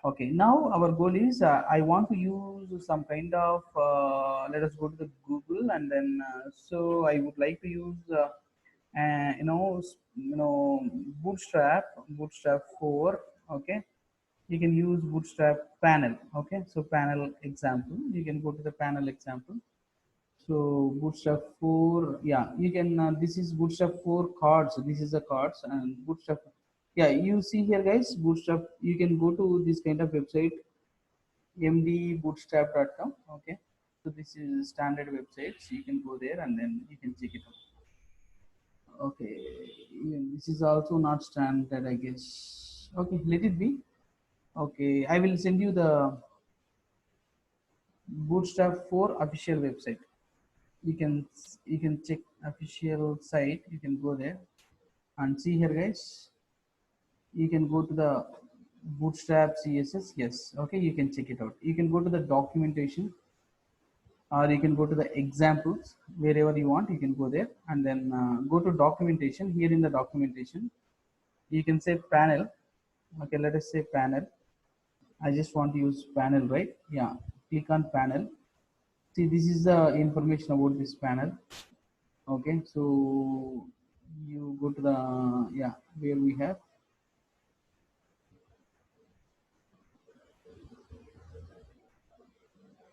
Okay, now our goal is I want to use some kind of let us go to the Google, and then so I would like to use Bootstrap 4. Okay, you can use Bootstrap panel. Okay, so panel example, you can go to the panel example. So Bootstrap 4, yeah, you can. This is Bootstrap 4 cards. This is the cards and Bootstrap. Yeah, you see here, guys. Bootstrap. You can go to this kind of website, mdbootstrap.com. Okay, so this is standard website. So you can go there and then you can check it out. Okay, yeah, this is also not standard, I guess. Okay, let it be. Okay, I will send you the Bootstrap 4 official website. You can you can check official site. You can go there and see here, guys. You can go to the Bootstrap CSS. Yes, okay, you can check it out. You can go to the documentation, or you can go to the examples. Wherever you want, you can go there and then go to documentation. Here in the documentation, you can say panel. Okay, let us say panel. I just want to use panel, right? Yeah, click on panel. See, this is the information about this panel. Okay, so you go to the, yeah, where we have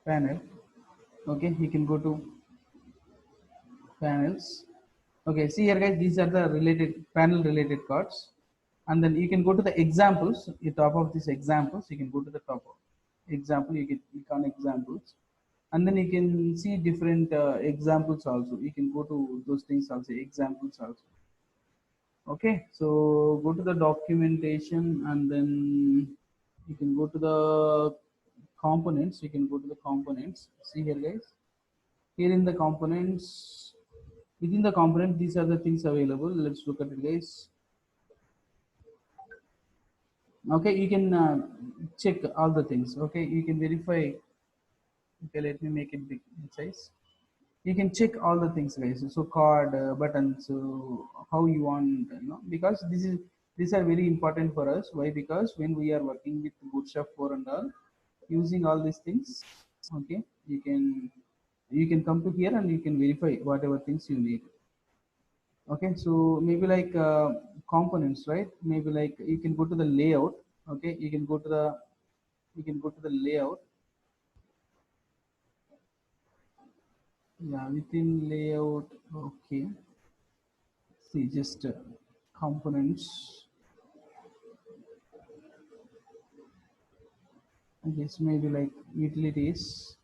panel. Okay, you can go to panels. Okay, see here, guys, these are the related panel related cards, and then you can go to the examples. The top of these examples, you can go to the top of example. You can click on examples, and then you can see different examples also. You can go to those things also, examples also. Okay, so go to the documentation, and then you can go to the components. You can go to the components. See here, guys. Here in the components, within the component, these are the things available. Let's look at it, guys. Okay, you can check all the things. Okay, you can verify. Okay, let me make it big in size. You can check all the things, guys. So card buttons, so how you want, because these are very important for us. Why? Because when we are working with Bootstrap 4 and all, using all these things, okay, you can come to here and you can verify whatever things you need. Okay, so maybe like components, right? Maybe like you can go to the layout. Okay, you can go to the layout. Yeah, within layout. Okay, see, just components. I guess maybe like utilities.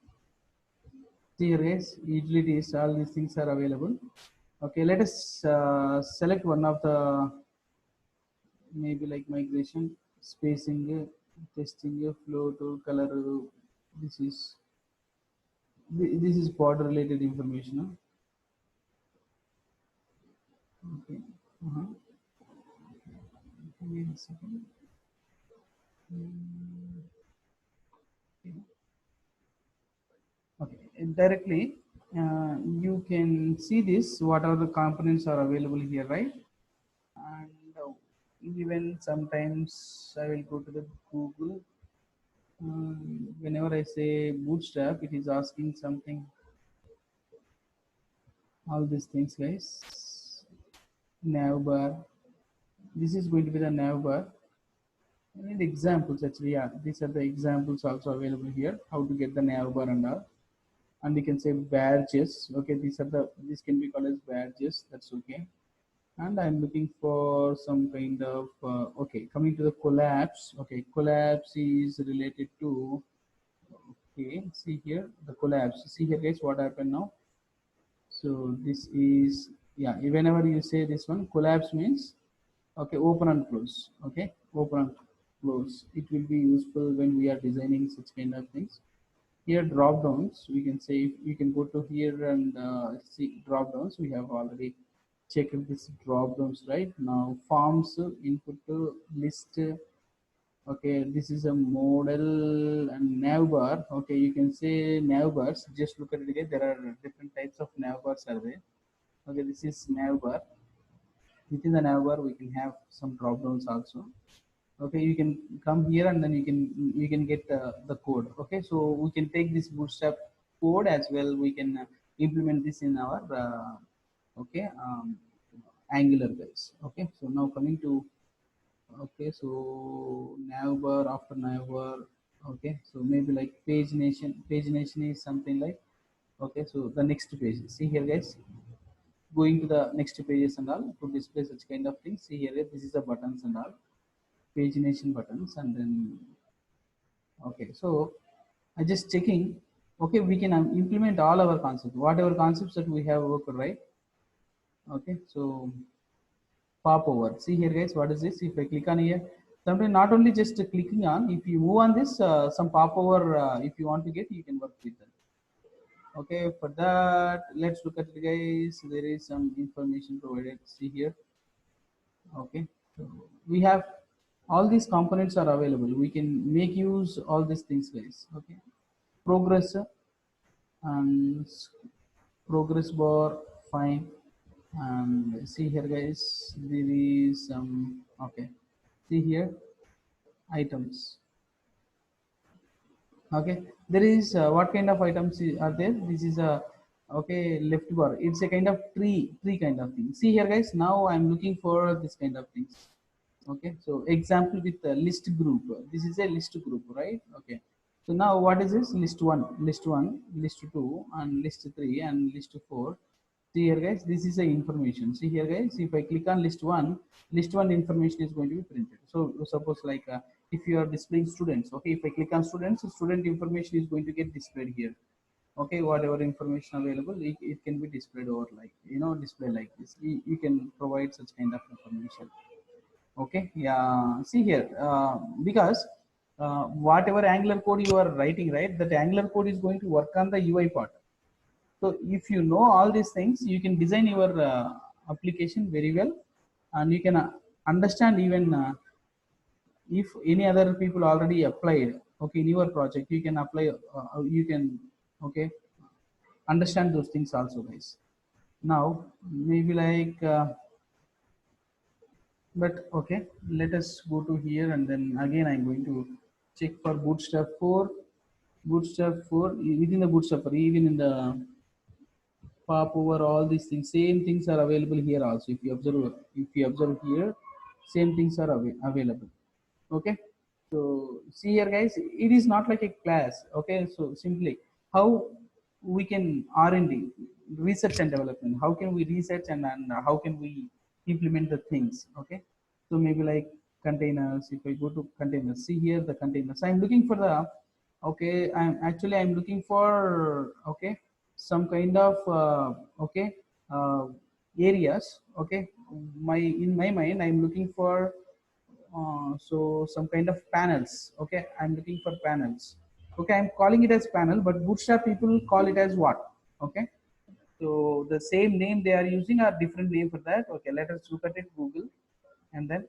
See here, guys, utilities, all these things are available. Okay, let us select one of the, maybe like migration, spacing, testing, flow to color. This is this is border related information. Huh? Okay. Uh-huh. Wait a second. Okay. And directly, you can see this. What are the components are available here, right? And even sometimes I will go to the Google. Whenever I say Bootstrap, it is asking something. All these things, guys. Navbar. This is going to be the navbar. I need examples actually. Yeah, these are the examples also available here. How to get the navbar and all. And you can say badges. Okay, these can be called as badges. That's okay. And I'm looking for some kind of okay. Coming to the collapse. Okay, collapse is related to. Okay, see here the collapse. See here, guys, what happened now. So this is, yeah. Whenever you say this one, collapse means, okay, open and close. Okay, open and close. It will be useful when we are designing such kind of things. Here drop downs, we can say, you can go to here and see drop downs. We have already checked this drop downs, right? Now forms, input, list. Okay, this is a model and navbar. Okay, you can say navbars. Just look at it again. There are different types of navbars are there. Okay, this is navbar. Within the navbar, we can have some drop downs also. Okay, you can come here and then you can get the code. Okay, so we can take this bootstrap code as well. We can implement this in our okay Angular guys. Okay, so now coming to, okay, so navbar, after navbar, okay, so maybe like page nation is something like, okay, so the next page, see here guys, going to the next pages and all to display such kind of things. See here, this is the buttons and all, pagination buttons, and then, okay, so I just checking. Okay, we can implement all our concepts, whatever concepts that we have worked, right? Okay, so pop over, see here guys, what is this? If I click on here, sometimes not only just clicking on, if you move on this, some pop over, if you want to get, you can work with that. Okay, for that, let's look at it guys. There is some information provided, see here. Okay, so we have all these components are available, we can make use all these things guys. Okay, progress and progress bar, fine. And see here guys, there is some, okay, see here, items. Okay, there is what kind of items are there? This is a, okay, left bar, it's a kind of tree kind of thing. See here guys, now I'm looking for this kind of things. Okay, so example with list group, this is a list group, right? Okay, so now what is this? List 1, list 1, list 2, and list 3, and list 4. See here guys, this is the information. See here guys, if I click on list 1, list 1 information is going to be printed. So suppose like if you are displaying students, okay, if I click on students, student information is going to get displayed here. Okay, whatever information available, it can be displayed over, like, display like this. You can provide such kind of information. Okay, yeah, see here, because whatever Angular code you are writing, right, that Angular code is going to work on the UI part. So if you know all these things, you can design your application very well, and you can understand even if any other people already applied, okay, in your project, you can apply, you can, okay, understand those things also guys. Now maybe like but okay, let us go to here, and then again I'm going to check for bootstrap 4. Bootstrap 4, within the bootstrap 4, even in the pop over, all these things, same things are available here also. If you observe here, same things are available. Okay, so see here guys, it is not like a class. Okay, so simply how we can R&D, research and development, how can we research, and how can we implement the things. Okay, so maybe like containers, if I go to containers, see here the containers, I'm looking for the, okay, I'm looking for, okay, some kind of okay uh, areas. Okay, in my mind I'm looking for so some kind of panels. Okay, I'm looking for panels. Okay, I'm calling it as panel, but bootstrap people call it as what? Okay, so the same name they are using or different name for that. Okay, let us look at it, Google, and then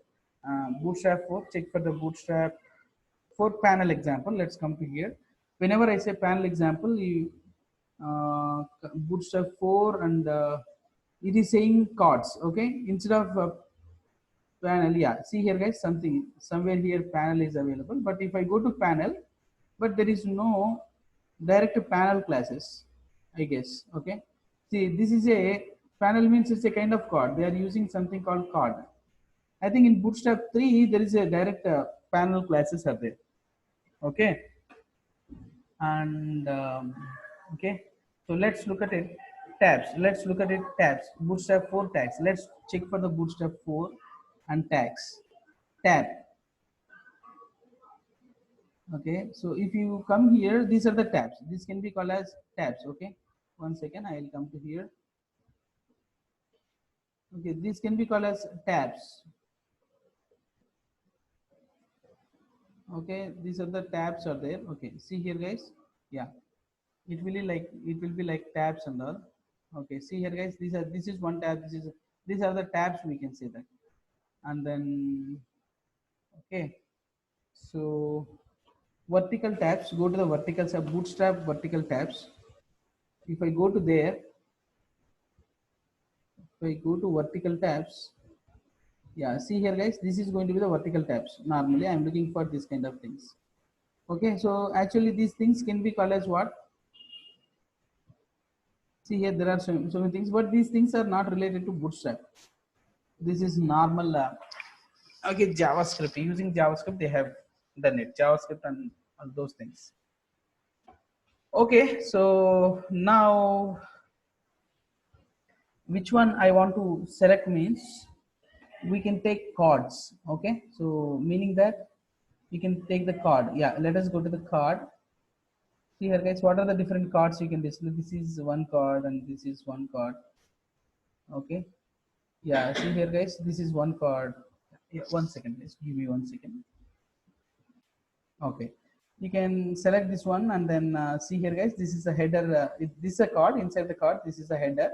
bootstrap 4, check for the bootstrap 4 panel example. Let's come to here. Whenever I say panel example, you bootstrap 4, and it is saying cards. Okay, instead of panel, yeah, see here guys, something somewhere here panel is available, but if I go to panel, but there is no direct panel classes, I guess. Okay, see, this is a panel, means it's a kind of card, they are using something called card. I think in bootstrap 3 there is a direct panel classes are there. Okay, and okay, so let's look at it. Tabs, let's look at it. Tabs, bootstrap 4 tags, let's check for the bootstrap 4 and tags. Tab. Okay, so if you come here, these are the tabs, this can be called as tabs. Okay, one second, I will come to here. Okay, this can be called as tabs. Okay, these are the tabs are there. Okay, see here guys, yeah, it will be like tabs and all. Okay, see here guys, this is one tab, these are the tabs, we can say that. And then, okay, so vertical tabs, go to the vertical tab, bootstrap vertical tabs. If I go to there, if I go to vertical tabs, Yeah, see here guys, this is going to be the vertical tabs. Normally I'm looking for this kind of things. Okay, so actually these things can be called as what? See here there are so many things, but these things are not related to Bootstrap. This is normal okay, JavaScript. Using JavaScript they have done it, JavaScript and all those things. Okay, so now which one I want to select means we can take cards. Okay, so meaning that you can take the card. Yeah, let us go to the card. See here guys, what are the different cards you can display? This is one card and this is one card. Okay, yeah, see here guys, this is one card. Yeah, 1 second, just give me 1 second. Okay, you can select this one and then see here guys, this is a header. This is a card. Inside the card, this is a header.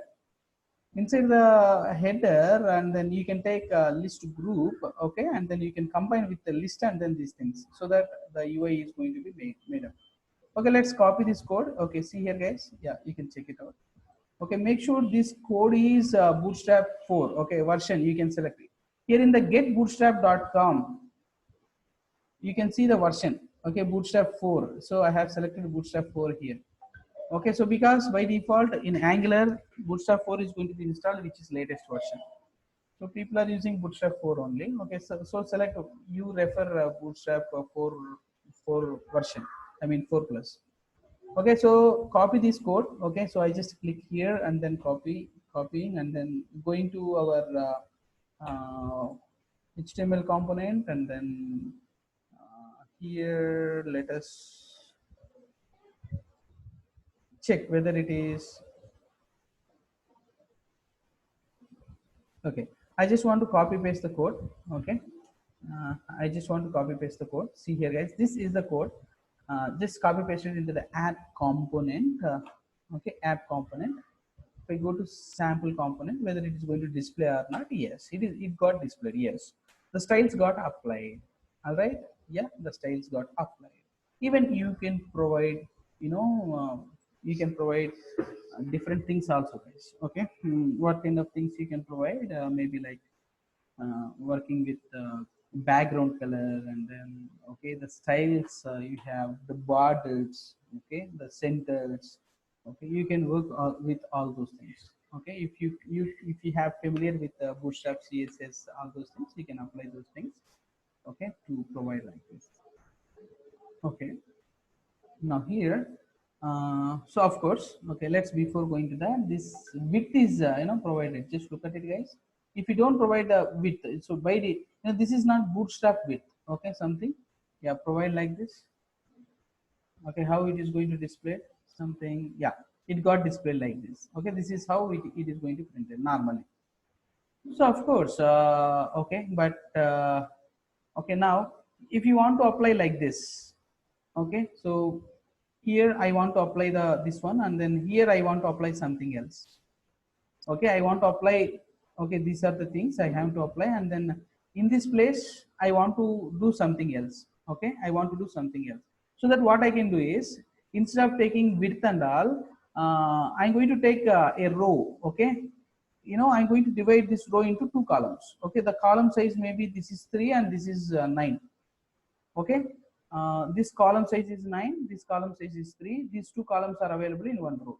Inside the header, and then you can take a list group. Okay, and then you can combine with the list and then these things, so that the UI is going to be made up. Okay, let's copy this code. Okay, see here guys, yeah, you can check it out. Okay, make sure this code is bootstrap 4. Okay, version you can select it here in the getbootstrap.com. You can see the version. Okay, bootstrap 4. So I have selected bootstrap 4 here. Okay, so because by default in Angular bootstrap 4 is going to be installed, which is latest version. So people are using bootstrap 4 only. Okay, so select, you refer bootstrap 4 version, I mean 4 plus. Okay, so copy this code. Okay, so I just click here and then copying and then going to our HTML component, and then here let us check whether it is okay. I just want to copy paste the code. Okay, I just want to copy paste the code. See here guys, this is the code. Just copy paste it into the app component. Okay, app component. If I go to sample component, whether it is going to display or not, yes, it got displayed. Yes, the styles got applied. All right, yeah, the styles got applied. Even you can provide, you know, you can provide different things also guys. Okay, what kind of things you can provide? Maybe like working with background color, and then okay, the styles, you have the borders, okay, the centers. Okay, you can work with all those things. Okay, if you have familiar with bootstrap, CSS, all those things, you can apply those things. Okay, to provide like this. Okay, now here so of course, okay, let's, before going to that, this width is provided. Just look at it guys. If you don't provide the width, so by the, this is not bootstrap width. Okay, something, yeah, provide like this. Okay, how it is going to display something, yeah, it got displayed like this. Okay, this is how it is going to print it normally. So of course, okay, but okay, now if you want to apply like this, okay, so here I want to apply the this one, and then here I want to apply something else. Okay, I want to apply, okay, these are the things I have to apply, and then in this place I want to do something else. Okay, I want to do something else. So that what I can do is, instead of taking width and all, I'm going to take a row. Okay, I'm going to divide this row into 2 columns. Okay, the column size maybe this is 3 and this is 9. Okay, this column size is 9, this column size is 3. These 2 columns are available in one row.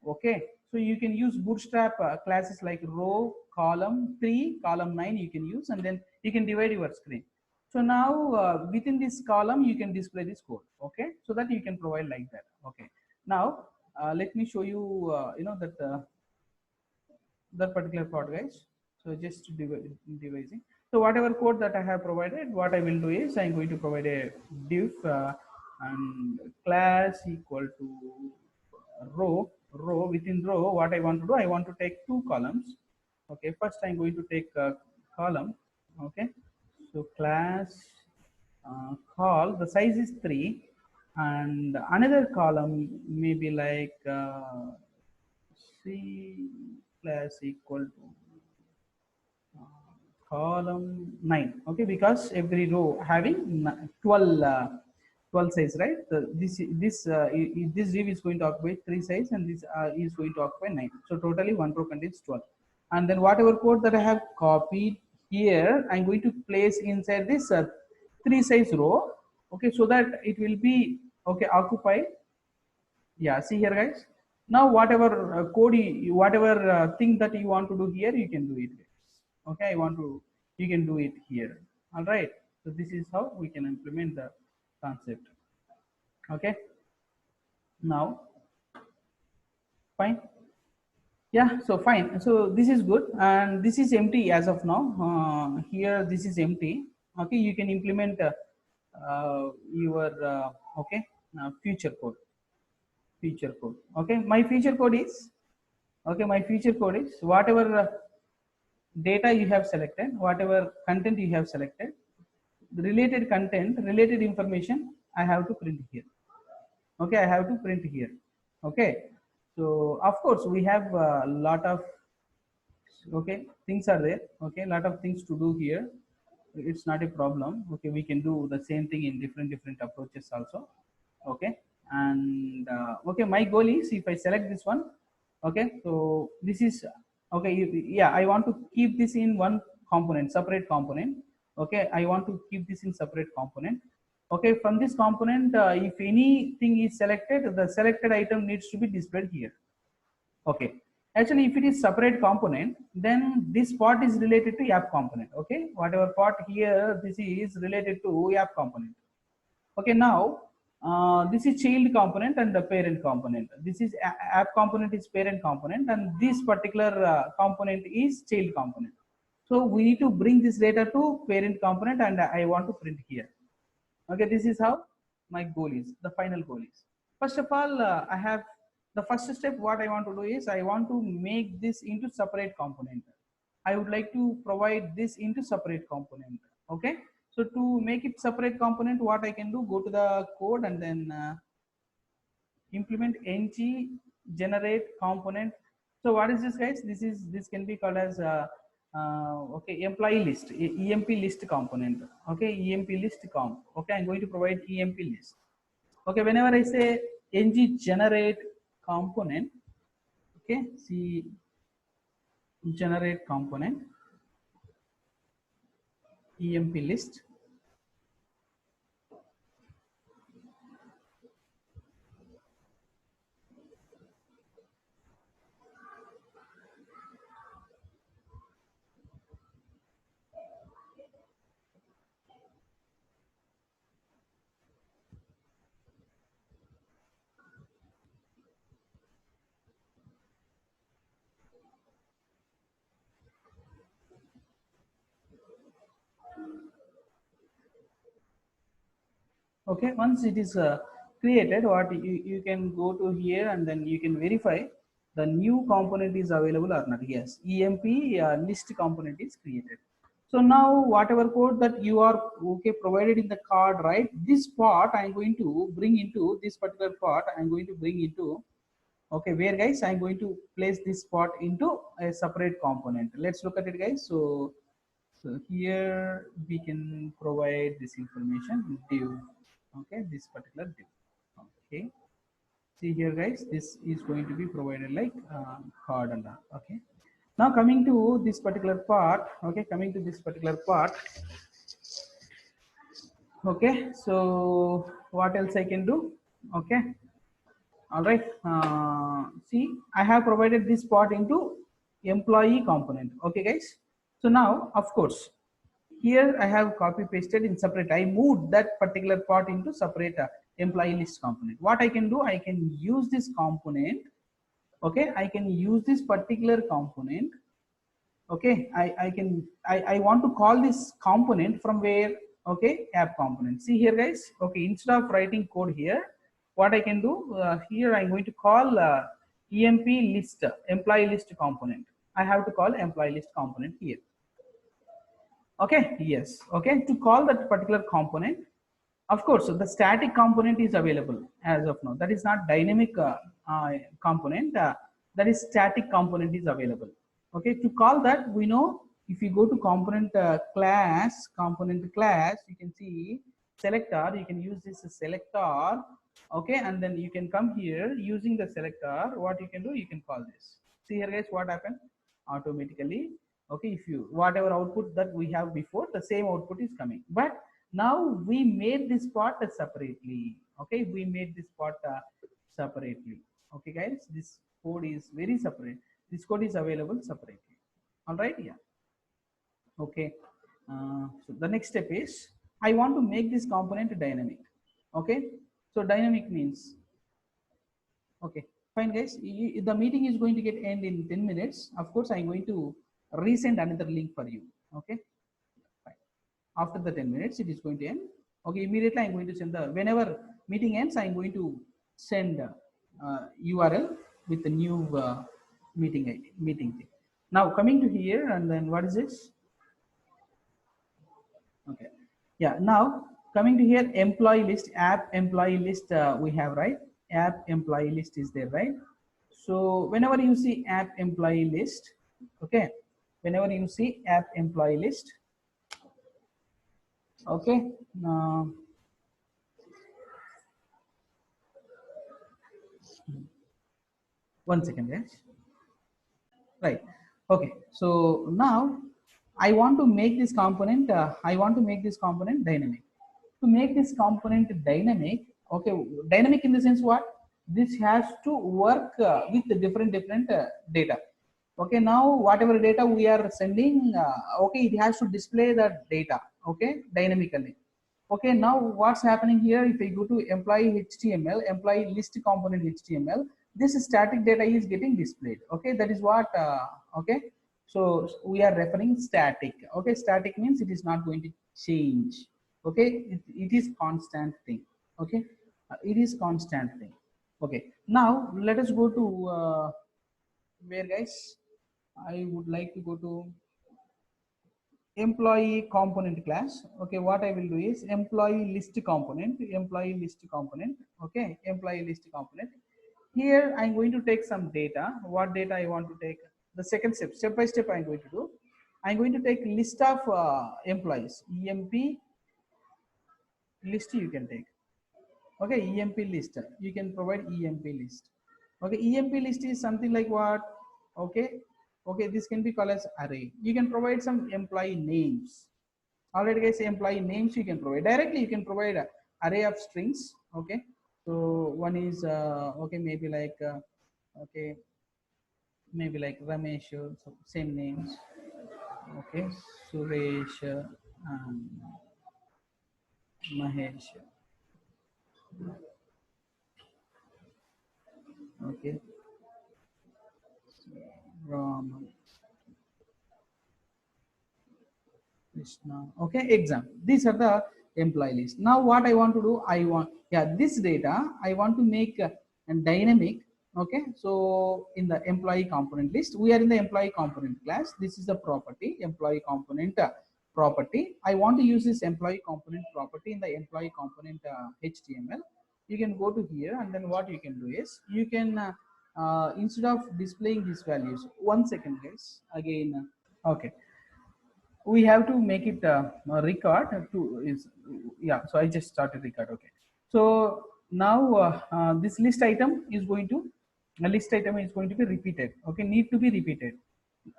Okay, so you can use bootstrap classes like row, column 3, column 9 you can use, and then you can divide your screen. So now within this column you can display this code. Okay, so that you can provide like that. Okay, now let me show you that particular part guys. So just devising. So whatever code that I have provided, what I will do is I'm going to provide a div and class equal to row. Within row, what I want to do, I want to take 2 columns. Okay, first I'm going to take a column. Okay, so class call, the size is 3, and another column maybe like C class equal to column 9. Okay, because every row having 12 12 size, right? This div is going to occupy 3 size, and this is going to occupy 9. So totally one row contains 12. And then whatever code that I have copied here I'm going to place inside this 3 size row, okay, so that it will be okay occupied. Yeah, see here guys, now whatever whatever thing that you want to do here, you can do it. Okay, you can do it here. All right, so this is how we can implement the concept. Okay, now fine. Yeah, so fine, so this is good and this is empty as of now. Here this is empty. Okay, you can implement your okay future code. Okay, my feature code is, okay, my feature code is whatever data you have selected, whatever content you have selected, the related content, related information I have to print here. Okay, I have to print here. Okay, so of course we have a lot of, okay, things are there. Okay, a lot of things to do here. It's not a problem. Okay, we can do the same thing in different approaches also. Okay, and okay, my goal is if I select this one, okay, so this is okay. Yeah, I want to keep this in one component, separate component. Okay, I want to keep this in separate component. Okay, from this component, if anything is selected, the selected item needs to be displayed here. Okay, actually if it is separate component, then this part is related to app component. Okay, whatever part here, this is related to app component. Okay, now this is child component and the parent component. This is app component is parent component and this particular component is child component. So we need to bring this data to parent component and I want to print here. Okay, this is how my goal is, the final goal is. First of all, I have the first step. What I want to do is I want to make this into separate component. I would like to provide this into separate component. Okay, so to make it separate component, what I can do, go to the code and then implement ng generate component. So what is this guys? This can be called as okay, employee list, emp list component. Okay, emp list comp. Okay, I'm going to provide emp list. Okay, whenever I say ng generate component, okay, see generate component emp list. Okay, once it is created, what you can go to here and then you can verify the new component is available or not. Yes, emp list component is created. So now whatever code that you are okay provided in the card, right, this part I'm going to bring into this particular part, I'm going to bring into, okay, where guys, I'm going to place this part into a separate component. Let's look at it guys. So here we can provide this information div. Okay, this particular div. Okay, see here guys, this is going to be provided like card and all. Okay, now coming to this particular part. Okay, coming to this particular part. Okay, so what else I can do? Okay, all right, see, I have provided this part into employee component. Okay guys, so now of course here I have copy pasted in separate, I moved that particular part into separate employee list component. What I can do, I can use this component. Okay, I can use this particular component. Okay, I want to call this component from where? Okay, app component. See here guys, okay, instead of writing code here, what I can do, here I'm going to call emp list, employee list component. I have to call employee list component here. Okay, yes, okay, to call that particular component, of course the static component is available as of now, that is not dynamic component, that is static component is available. Okay, to call that, we know if you go to component component class, you can see selector, you can use this selector. Okay, and then you can come here using the selector, what you can do, you can call this. See here guys, what happened automatically, Okay, if you whatever output that we have before, the same output is coming. But now we made this part separately. Okay, we made this part separately. Okay, guys, this code is very separate. This code is available separately. All right, yeah. Okay, so the next step is I want to make this component dynamic. Okay, so dynamic means, okay, fine guys, the meeting is going to get end in 10 minutes. Of course, I'm going to resend another link for you. Okay, fine. After the 10 minutes, it is going to end. Okay, immediately I'm going to send the, whenever meeting ends, I'm going to send URL with the new meeting ID, meeting thing. Now coming to here, and then what is this? Okay, yeah, now coming to here, employee list, app employee list, we have, right? App employee list is there, right? So whenever you see app employee list, okay, whenever you see app employee list, okay, one second guys, right? Okay, so now I want to make this component, I want to make this component dynamic. To make this component dynamic, okay, dynamic in the sense what? This has to work with the different data. Okay, now whatever data we are sending, okay, it has to display the data, okay, dynamically. Okay, now what's happening here? If I go to employee HTML, employee list component HTML, this static data is getting displayed. Okay, that is what, okay, so we are referring static. Okay, static means it is not going to change. Okay, it is constant thing. Okay, it is constant thing. Okay, now let us go to where guys, I would like to go to employee component class. Okay, what I will do is employee list component, employee list component. Okay, employee list component. Here I'm going to take some data. What data I want to take? The second step by step I'm going to do. I'm going to take list of employees. EMP list you can take. Okay, EMP list, you can provide EMP list. Okay, EMP list is something like what? Okay, okay, this can be called as array. You can provide some employee names. Already guys, employee names you can provide directly. You can provide a array of strings. Okay, so one is okay, maybe like okay, maybe like Ramesh, so same names. Okay, Suresh, Mahesh. Okay, Ram, Krishna. Okay, exam. These are the employee list. Now what I want to do, I want, yeah, this data I want to make a dynamic. Okay, so in the employee component list, we are in the employee component class. This is the property, employee component property. I want to use this employee component property in the employee component HTML. You can go to here, and then what you can do is you can instead of displaying these values, one second guys, again, okay, we have to make it record to is, yeah, so I just started record. Okay, so now this list item is going to, a list item is going to be repeated. Okay, need to be repeated.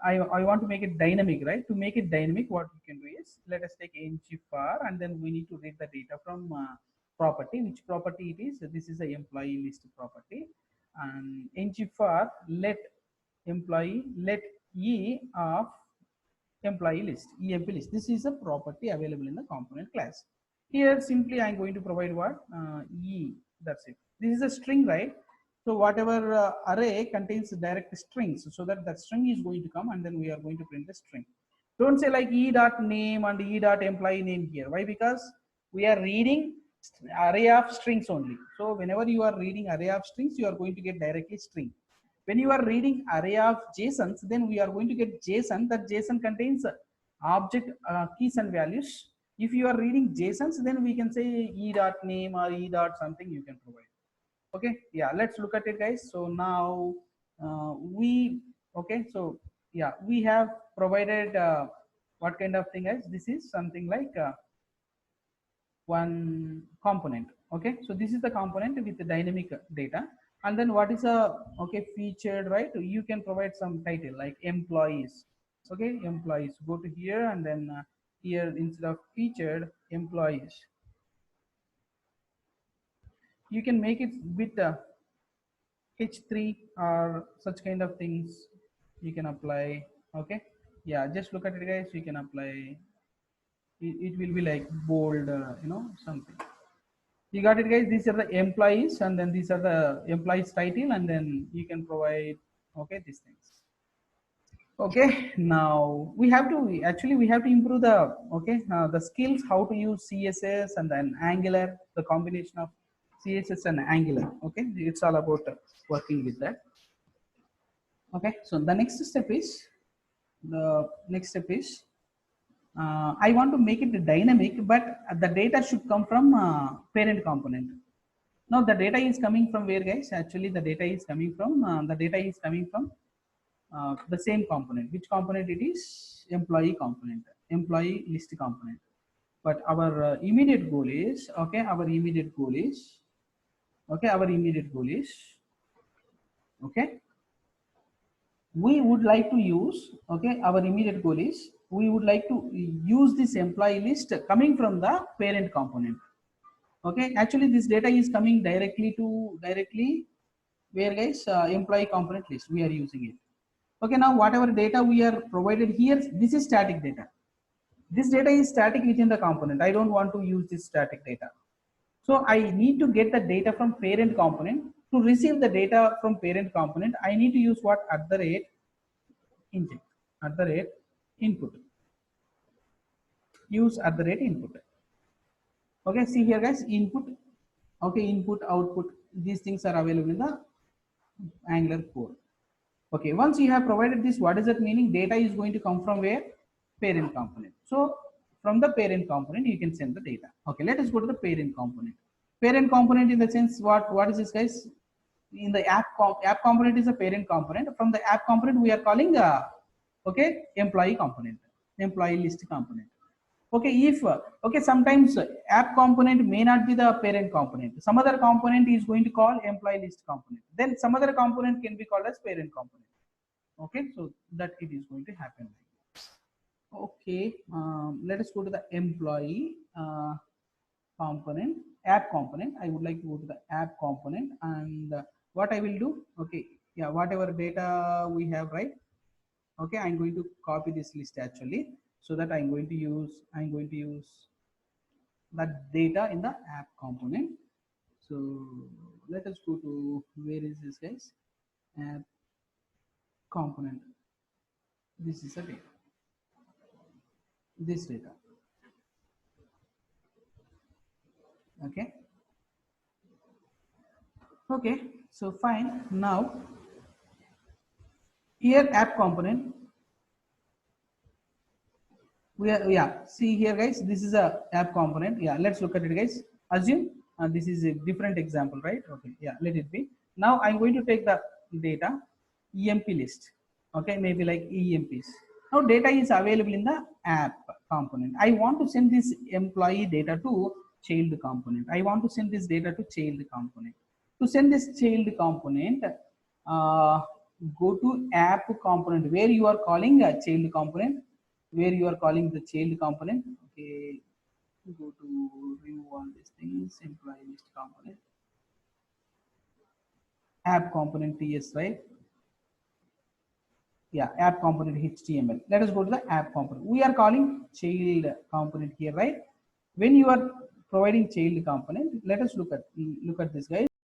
I want to make it dynamic, right? To make it dynamic, what we can do is, let us take ngFar, and then we need to read the data from property. Which property it is? This is the employee list property. And ngFar let employee, let e of employee list, EMP list. This is a property available in the component class. Here simply I'm going to provide what? E, that's it. This is a string, right? So whatever array contains direct strings, so that that string is going to come, and then we are going to print the string. Don't say like e dot name and e dot employee name here. Why? Because we are reading array of strings only. So whenever you are reading array of strings, you are going to get directly string. When you are reading array of JSONs, then we are going to get JSON. That JSON contains object keys and values. If you are reading JSONs, then we can say e dot name or e dot something you can provide. Okay, yeah, let's look at it guys. So now we, okay, so yeah, we have provided what kind of thing guys? This is something like one component. Okay, so this is the component with the dynamic data. And then what is a, okay, featured, right? You can provide some title like employees. Okay, employees, go to here, and then here instead of featured, employees. You can make it with H3 or such kind of things you can apply. Okay, yeah, just look at it guys, you can apply it will be like bold, something. You got it guys, these are the employees, and then these are the employees title, and then you can provide, okay, these things. Okay, now we have to improve the, okay, the skills, how to use CSS and then Angular, the combination of CSS and Angular. Okay, it's all about working with that. Okay, so the next step is I want to make it dynamic, but the data should come from parent component. Now the data is coming from where guys? Actually the data is coming from the same component. Which component it is? Employee component, employee list component. But our immediate goal is, okay, okay, we would like to use, okay, our immediate goal is we would like to use this employee list coming from the parent component. Okay, actually this data is coming directly where guys? Employee component list we are using it. Okay, now whatever data we are provided here, this is static data. This data is static within the component. I don't want to use this static data. So I need to get the data from parent component. To receive the data from parent component, I need to use what? At the rate inject, at the rate input. Use at the rate input. Okay, see here guys, input. Okay, input, output, these things are available in the Angular core. Okay, once you have provided this, what is that meaning? Data is going to come from where? Parent component. So from the parent component, you can send the data. Okay, let us go to the parent component. Parent component in the sense, what is this guys? In the app component is a parent component. From the app component, we are calling okay, employee component, employee list component. Okay, if okay, sometimes app component may not be the parent component. Some other component is going to call employee list component. Then some other component can be called as parent component. Okay, so that it is going to happen. Okay, let us go to the employee component, app component. I would like to go to the app component, and what I will do, okay, yeah, whatever data we have, right? Okay, I'm going to copy this list actually, so that I'm going to use that data in the app component. So let us go to, where is this guys? App component. This is the data. This data. Okay. Okay. So fine. Now here app component. We are, yeah. See here guys. This is a app component. Yeah. Let's look at it guys. Assume this is a different example, right? Okay. Yeah. Let it be. Now I'm going to take the data EMP list. Okay. Maybe like EMPs. Now data is available in the app component. I want to send this employee data to child component. I want to send this data to child component. To send this child component, go to app component where you are calling a child component, where you are calling the child component. Okay, go to remove all these things, employee list component, app component TS, right? Yeah, app component HTML. Let us go to the app component. We are calling child component here, right? When you are providing child component, let us look at this guys.